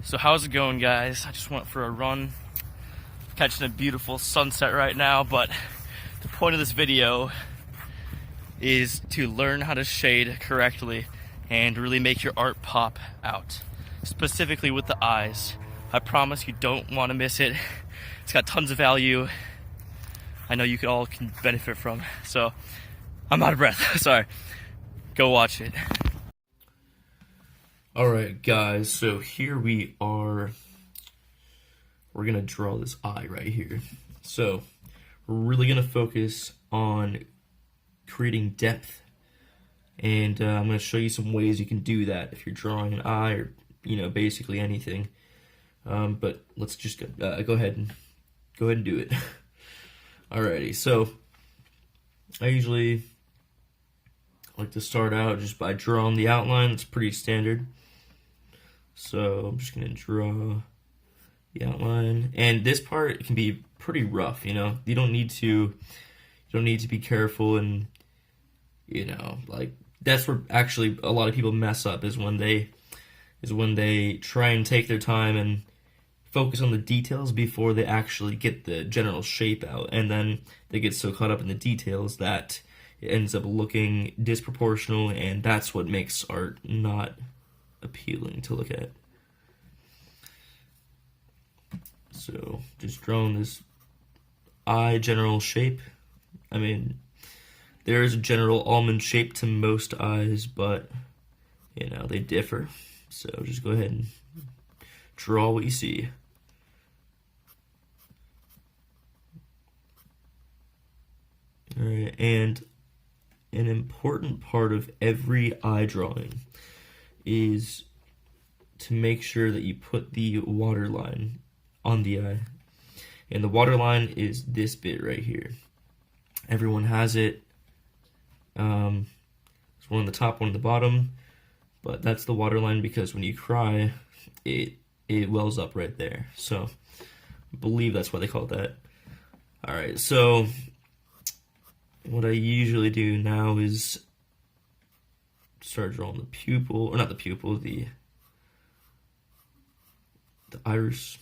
So how's it going, guys? I just went for a run, catching a beautiful sunset right now, but the point of this video is to learn how to shade correctly and really make your art pop out, specifically with the eyes. I promise you don't want to miss it. It's got tons of value. I know you all can benefit from. So I'm out of breath. Sorry. Go watch it. Alright guys, so here we are. We're gonna draw this eye right here. So we're really gonna focus on creating depth, and I'm gonna show you some ways you can do that if you're drawing an eye or basically anything. But let's just go ahead and do it. Alrighty, so I usually like to start out just by drawing the outline. It's pretty standard. So I'm just gonna draw the outline, and this part can be pretty rough. You don't need to be careful, and like that's where actually a lot of people mess up is when they try and take their time and focus on the details before they actually get the general shape out, and then they get so caught up in the details that it ends up looking disproportional, and that's what makes art not appealing to look at. So just drawing this eye general shape. I mean, there is a general almond shape to most eyes, but they differ. So just go ahead and draw what you see. Alright, and an important part of every eye drawing is to make sure that you put the waterline on the eye. And the waterline is this bit right here. Everyone has it. There's one on the top, one on the bottom, but that's the waterline because when you cry, it wells up right there. So I believe that's why they call it that. Alright, so what I usually do now is start drawing the pupil, or not the pupil, the iris.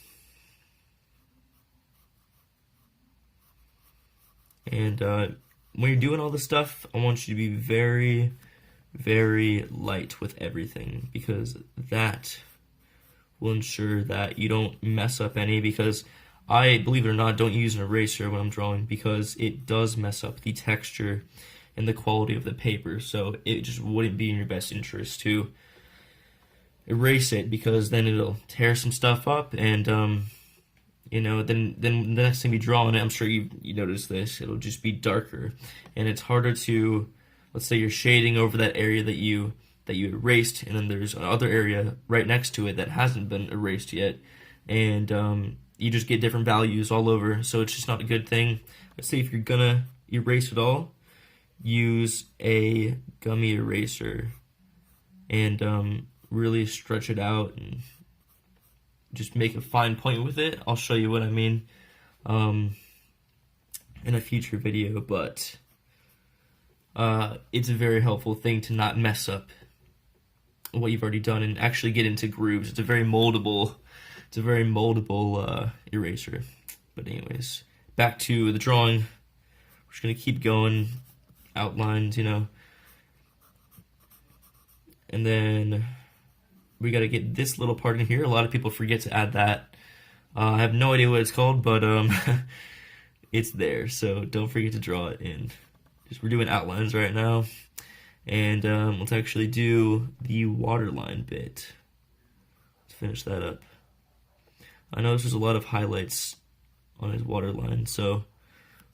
And when you're doing all this stuff, I want you to be very, very light with everything, because that will ensure that you don't mess up any, because I, believe it or not, don't use an eraser when I'm drawing because it does mess up the texture and the quality of the paper. So it just wouldn't be in your best interest to erase it, because then it'll tear some stuff up, and then the next time you draw on it, I'm sure you notice this, it'll just be darker, and it's harder to, let's say you're shading over that area that you erased, and then there's another area right next to it that hasn't been erased yet, and you just get different values all over, so it's just not a good thing. Let's say if you're gonna erase it all, use a gummy eraser and really stretch it out and just make a fine point with it. I'll show you what I mean in a future video, but it's a very helpful thing to not mess up what you've already done and actually get into grooves. It's a very moldable eraser. But anyways, back to the drawing. We're just gonna keep going, outlines, and then we gotta get this little part in here. A lot of people forget to add that. I have no idea what it's called, but it's there, so don't forget to draw it in. We're doing outlines right now, and let's actually do the waterline bit. Let's finish that up. I noticed there's a lot of highlights on his waterline, so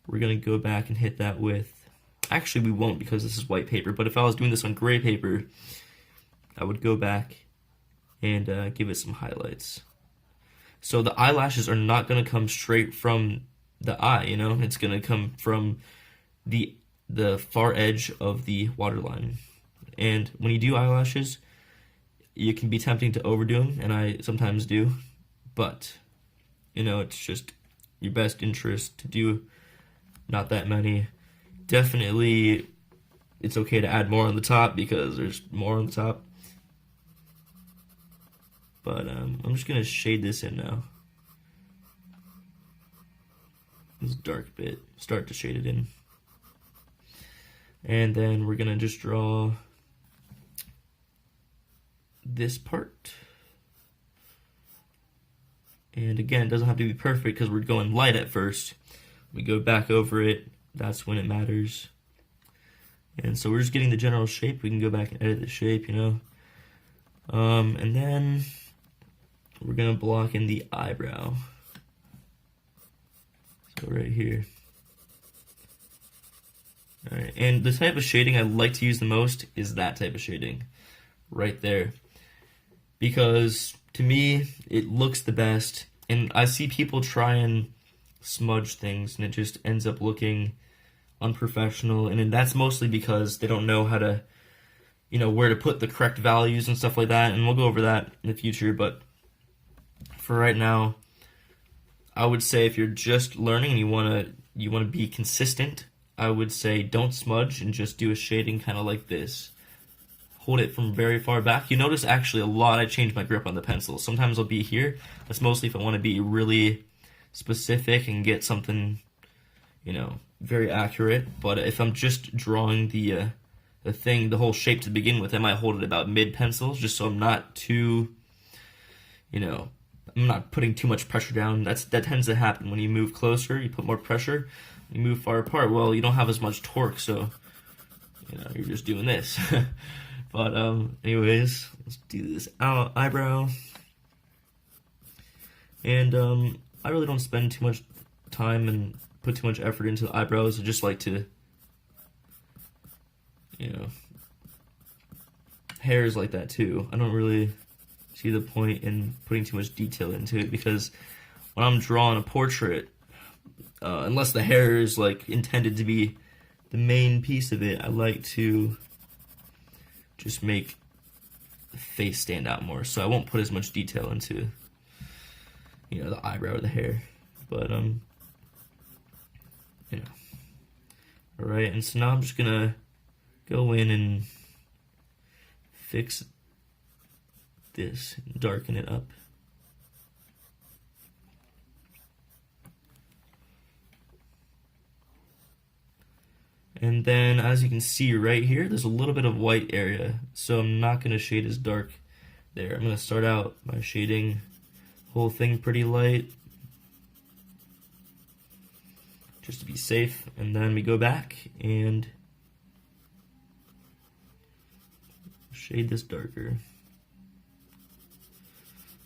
we're gonna go back and hit that with, actually we won't because this is white paper, but if I was doing this on gray paper, I would go back and give it some highlights. So the eyelashes are not gonna come straight from the eye, it's gonna come from the far edge of the waterline. And when you do eyelashes, it can be tempting to overdo them, and I sometimes do. But, it's just your best interest to do not that many. Definitely, it's okay to add more on the top because there's more on the top. But I'm just gonna shade this in now. This dark bit, start to shade it in. And then we're gonna just draw this part. And again, it doesn't have to be perfect because we're going light at first. We go back over it, that's when it matters. And so we're just getting the general shape. We can go back and edit the shape, you know. And then we're gonna block in the eyebrow. So right here. Alright, and the type of shading I like to use the most is that type of shading. Right there. Because to me, it looks the best. And I see people try and smudge things and it just ends up looking unprofessional, and that's mostly because they don't know how to, you know, where to put the correct values and stuff like that, and we'll go over that in the future. But for right now, I would say if you're just learning and you want to be consistent, I would say don't smudge and just do a shading kind of like this. Hold it from very far back. You notice actually a lot I change my grip on the pencil. Sometimes I'll be here. That's mostly if I want to be really specific and get something, you know, very accurate. But if I'm just drawing the whole shape to begin with, I might hold it about mid pencil, just so I'm not too, you know, I'm not putting too much pressure down. That tends to happen when you move closer. You put more pressure. You move far apart. Well, you don't have as much torque, so you know you're just doing this. But anyways, let's do this eyebrow. And I really don't spend too much time and put too much effort into the eyebrows. I just like to, you know, hairs like that too. I don't really see the point in putting too much detail into it, because when I'm drawing a portrait, unless the hair is like intended to be the main piece of it, I like to just make the face stand out more. So I won't put as much detail into, you know, the eyebrow or the hair. But you know. Alright, and so now I'm just gonna go in and fix this, darken it up. And then, as you can see right here, there's a little bit of white area, so I'm not going to shade as dark there. I'm going to start out by shading the whole thing pretty light, just to be safe, and then we go back and shade this darker.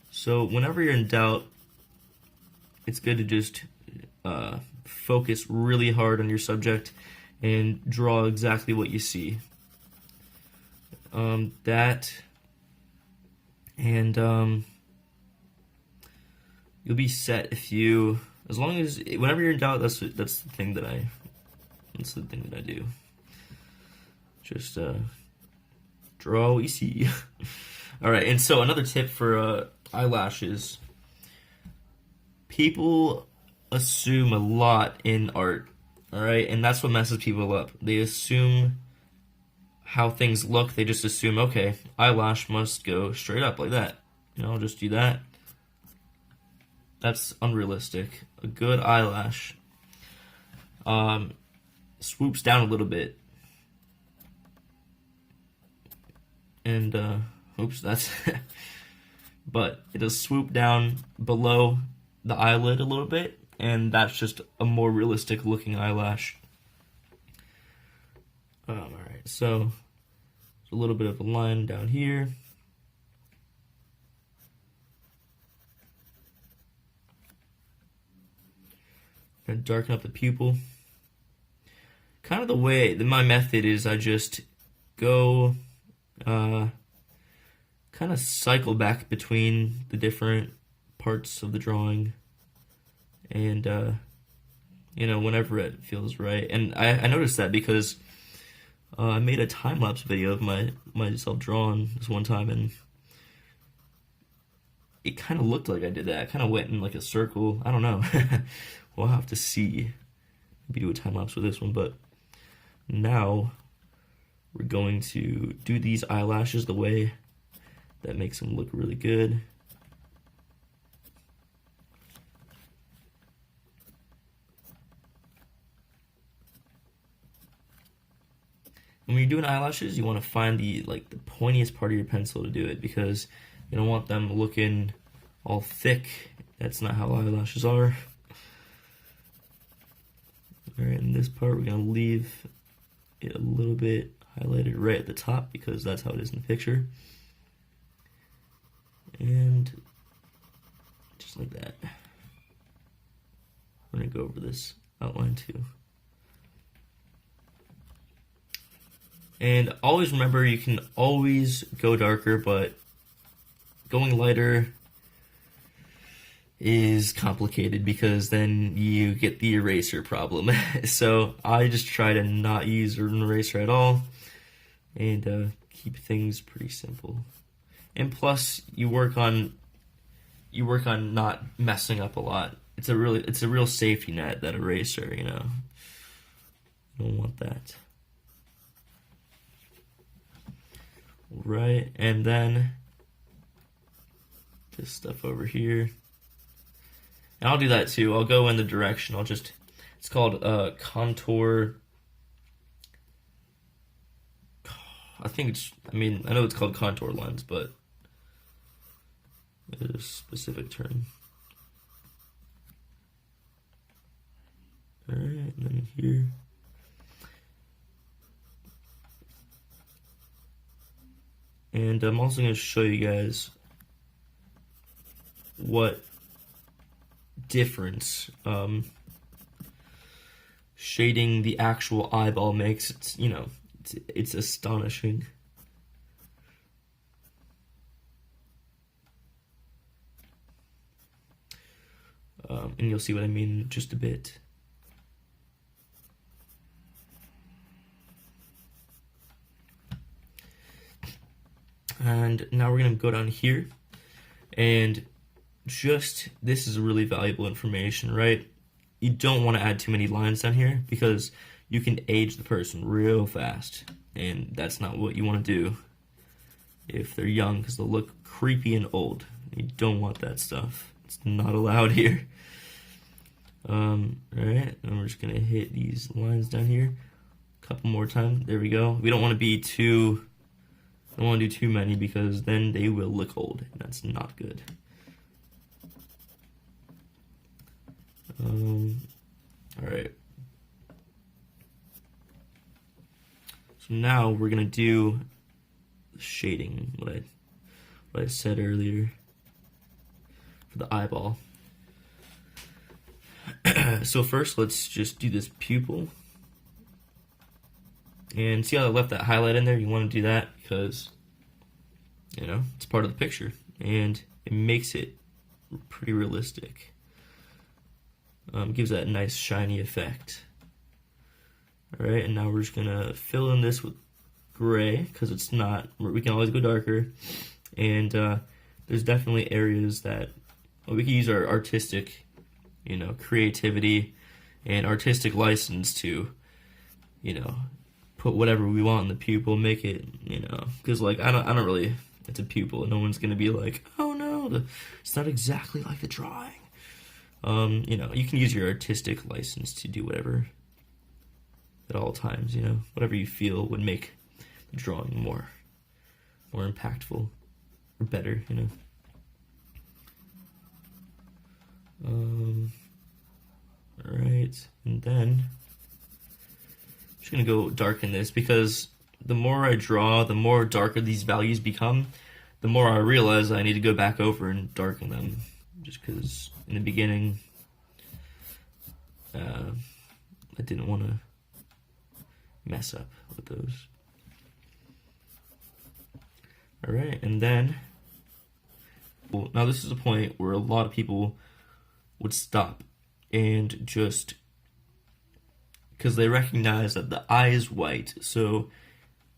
So whenever you're in doubt, it's good to just focus really hard on your subject and draw exactly what you see. You'll be set if you, as long as, whenever you're in doubt, that's the thing that I do. Just draw what you see. All right, and so another tip for eyelashes. People assume a lot in art. All right, and that's what messes people up. They assume how things look. They just assume, okay, eyelash must go straight up like that. You know, I'll just do that. That's unrealistic. A good eyelash swoops down a little bit. And, oops, that's... but it'll swoop down below the eyelid a little bit, and that's just a more realistic looking eyelash. Alright, so a little bit of a line down here. And darken up the pupil. Kind of the way, my method is I just go, kind of cycle back between the different parts of the drawing. And, you know, whenever it feels right. And I noticed that because I made a time-lapse video of myself drawing this one time, and it kind of looked like I did that. I kind of went in like a circle. I don't know. We'll have to see. Maybe do a time-lapse with this one. But now we're going to do these eyelashes the way that makes them look really good. when you're doing eyelashes, you want to find the pointiest part of your pencil to do it, because you don't want them looking all thick. That's not how eyelashes are. Alright, in this part we're going to leave it a little bit highlighted right at the top because that's how it is in the picture. And just like that. I'm going to go over this outline too. And always remember, you can always go darker, but going lighter is complicated because then you get the eraser problem. So I just try to not use an eraser at all and keep things pretty simple. And plus, you work on not messing up a lot. It's a real safety net, that eraser, you know. You don't want that. Right, and then this stuff over here. And I'll do that too. I'll go in the direction. It's called contour. I know it's called contour lens, but there's a specific term. Alright, and then here. And I'm also going to show you guys what difference shading the actual eyeball makes. It's astonishing. And you'll see what I mean in just a bit. And now we're going to go down here, and this is really valuable information, right? You don't want to add too many lines down here because you can age the person real fast, and that's not what you want to do if they're young, because they'll look creepy and old. You don't want that stuff. It's not allowed here. Alright, and we're just going to hit these lines down here a couple more times. There we go. We don't want to do too many because then they will look old, and that's not good. Alright. So now we're gonna do the shading, what I said earlier for the eyeball. So first, let's just do this pupil. And see how I left that highlight in there? You want to do that because, it's part of the picture. And it makes it pretty realistic. Gives that nice shiny effect. Alright, and now we're just going to fill in this with gray because it's not, we can always go darker. And there's definitely areas that we can use our artistic, creativity and artistic license to, put whatever we want in the pupil, make it, because I don't really, it's a pupil, and no one's gonna be like, oh no, it's not exactly like the drawing. You can use your artistic license to do whatever at all times, whatever you feel would make the drawing more impactful or better, Alright, and then I'm just gonna go darken this because the more I draw, the more darker these values become, the more I realize I need to go back over and darken them. Just because in the beginning, I didn't want to mess up with those. Alright, and then, now this is a point where a lot of people would stop and just, because they recognize that the eye is white, so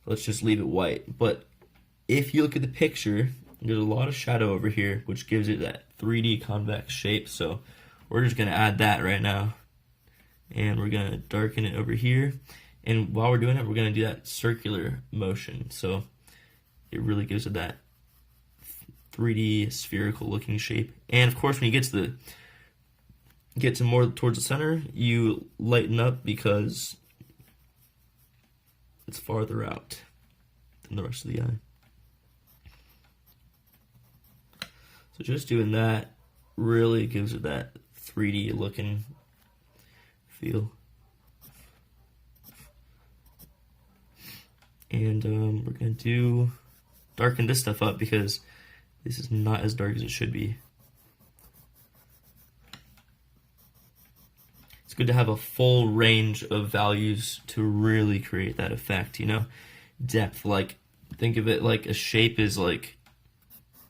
let's just leave it white. But if you look at the picture, there's a lot of shadow over here, which gives it that 3D convex shape, so we're just going to add that right now. And we're going to darken it over here. And while we're doing it, we're going to do that circular motion, so it really gives it that 3D spherical looking shape. And of course, when you get to more towards the center, you lighten up because it's farther out than the rest of the eye. So just doing that really gives it that 3D looking feel. And we're going to darken this stuff up because this is not as dark as it should be. It's good to have a full range of values to really create that effect, you know? Depth, like, think of it like a shape is like,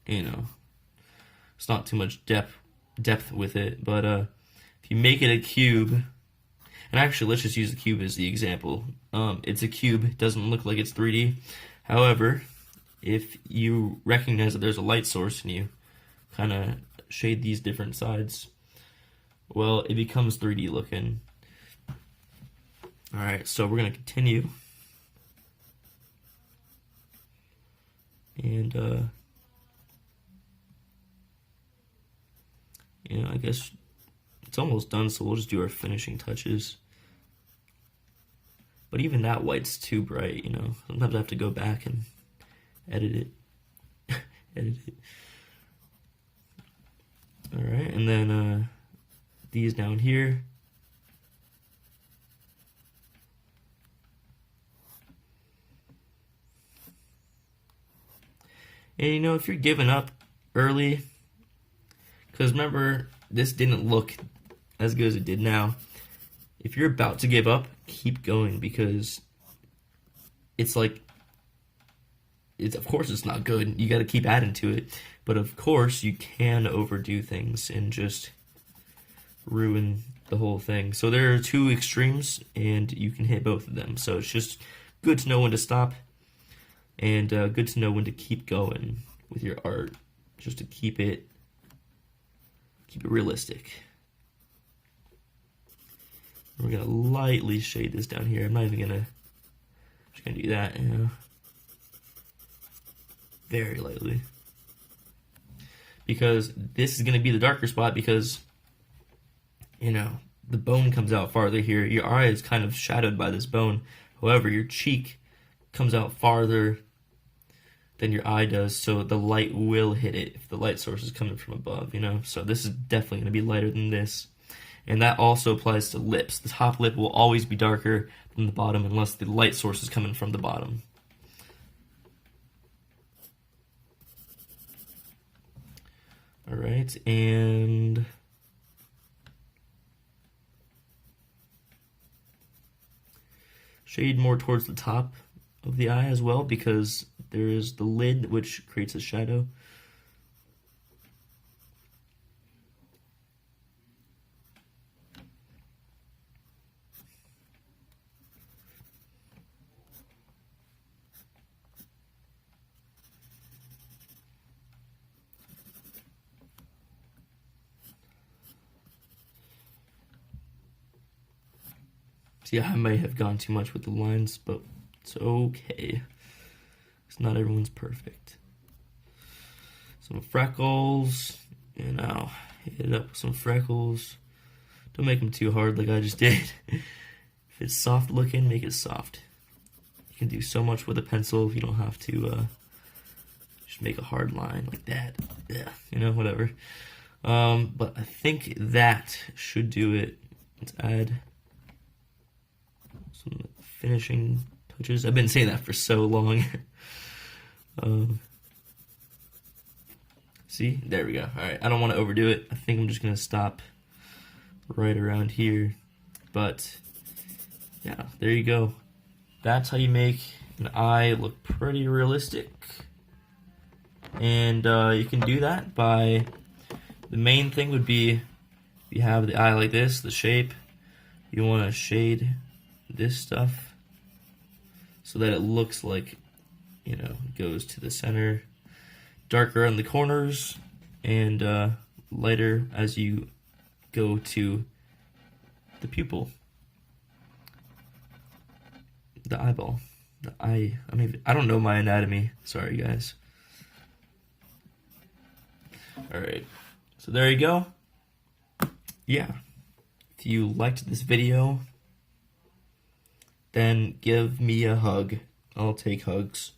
you know, it's not too much depth with it, but if you make it a cube, and actually let's just use the cube as the example. It's a cube, it doesn't look like it's 3D. However, if you recognize that there's a light source and you kind of shade these different sides, well, it becomes 3D looking. Alright, so we're going to continue. And, you know, I guess it's almost done, so we'll just do our finishing touches. But even that white's too bright, you know. Sometimes I have to go back and edit it. Edit it. Alright, and then these down here. And you know, if you're giving up early, because remember, this didn't look as good as it did now. If you're about to give up, keep going, because it's like, of course it's not good. You got to keep adding to it. But of course, you can overdo things and just ruin the whole thing. So there are two extremes, and you can hit both of them. So it's just good to know when to stop, and good to know when to keep going with your art, just to keep it realistic. We're gonna lightly shade this down here. I'm not even gonna, just gonna do that, you know, very lightly, because this is gonna be the darker spot, because, you know, the bone comes out farther here. Your eye is kind of shadowed by this bone. However, your cheek comes out farther than your eye does, so the light will hit it if the light source is coming from above, you know? So this is definitely going to be lighter than this. And that also applies to lips. The top lip will always be darker than the bottom unless the light source is coming from the bottom. Alright, and shade more towards the top of the eye as well, because there is the lid which creates a shadow. So yeah, I may have gone too much with the lines, but it's okay. Because not everyone's perfect. Some freckles, you know, hit it up with some freckles. Don't make them too hard like I just did. If it's soft looking, make it soft. You can do so much with a pencil if you don't have to just make a hard line like that. Yeah, you know, whatever. But I think that should do it. Let's add some finishing touches. I've been saying that for so long. See, there we go. Alright, I don't want to overdo it. I think I'm just going to stop right around here. But, yeah, there you go. That's how you make an eye look pretty realistic. And you can do that by, the main thing would be, you have the eye like this, the shape, you want to shade this stuff so that it looks like, you know, it goes to the center, darker on the corners, and lighter as you go to the pupil, the eyeball, the eye. I don't know my anatomy. Sorry, guys. All right, so there you go. Yeah, if you liked this video, then give me a hug. I'll take hugs.